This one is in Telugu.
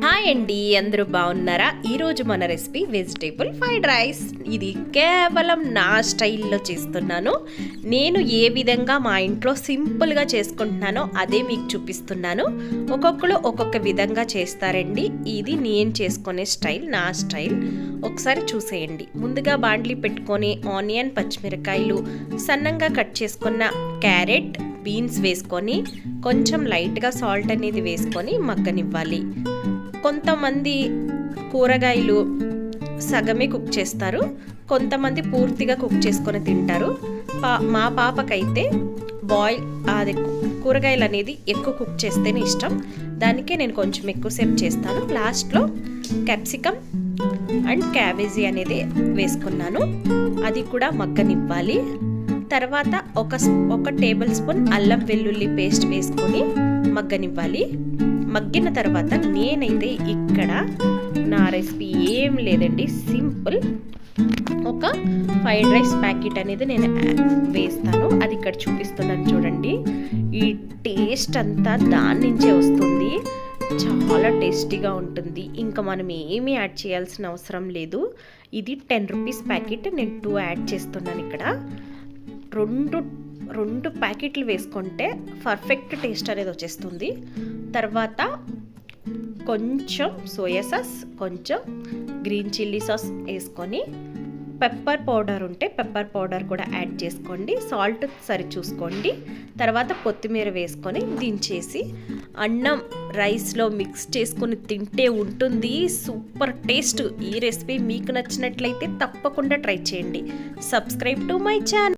హాయ్ అండి, అందరూ బాగున్నారా? ఈరోజు మన రెసిపీ వెజిటేబుల్ ఫ్రైడ్ రైస్. ఇది కేవలం నా స్టైల్లో చేస్తున్నాను. నేను ఏ విధంగా మా ఇంట్లో సింపుల్గా చేసుకుంటున్నానో అదే మీకు చూపిస్తున్నాను. ఒక్కొక్కరు ఒక్కొక్క విధంగా చేస్తారండి. ఇది నేను చేసుకునే స్టైల్, నా స్టైల్. ఒకసారి చూసేయండి. ముందుగా బాండ్లీ పెట్టుకొని ఆనియన్, పచ్చిమిరకాయలు, సన్నంగా కట్ చేసుకున్న క్యారెట్, బీన్స్ వేసుకొని కొంచెం లైట్గా సాల్ట్ అనేది వేసుకొని మగ్గనివ్వాలి. కొంతమంది కూరగాయలు సగమే కుక్ చేస్తారు, కొంతమంది పూర్తిగా కుక్ చేసుకొని తింటారు. మా పాపకైతే అది కూరగాయలు అనేది ఎక్కువ కుక్ చేస్తేనే ఇష్టం. దానికే నేను కొంచెం ఎక్కువసేపు చేస్తాను. లాస్ట్లో క్యాప్సికమ్ అండ్ క్యాబేజీ అనేది వేసుకున్నాను. అది కూడా మగ్గనివ్వాలి. తర్వాత ఒక టేబుల్ స్పూన్ అల్లం వెల్లుల్లి పేస్ట్ వేసుకొని మగ్గనివ్వాలి. మగ్గిన తర్వాత నేనైతే ఇక్కడ నా రెసిపీ ఏం లేదండి, సింపుల్ ఒక ఫ్రైడ్ రైస్ ప్యాకెట్ అనేది నేను వేస్తాను. అది ఇక్కడ చూపిస్తున్నాను చూడండి. ఈ టేస్ట్ అంతా దాని నుంచే వస్తుంది. చాలా టేస్టీగా ఉంటుంది. ఇంకా మనం ఏమీ యాడ్ చేయాల్సిన అవసరం లేదు. ఇది 10 రూపీస్ ప్యాకెట్, నేను 2 యాడ్ చేస్తున్నాను. ఇక్కడ రెండు ప్యాకెట్లు వేసుకుంటే పర్ఫెక్ట్ టేస్ట్ అనేది వచ్చేస్తుంది. తర్వాత కొంచెం సోయా సాస్, కొంచెం గ్రీన్ చిల్లీ సాస్ వేసుకొని, పెప్పర్ పౌడర్ ఉంటే పెప్పర్ పౌడర్ కూడా యాడ్ చేసుకోండి. సాల్ట్ సరి చూసుకోండి. తర్వాత కొత్తిమీర వేసుకొని దించేసి అన్నం రైస్లో మిక్స్ చేసుకొని తింటే ఉంటుంది సూపర్ టేస్ట్. ఈ రెసిపీ మీకు నచ్చినట్లయితే తప్పకుండా ట్రై చేయండి. Subscribe to my channel.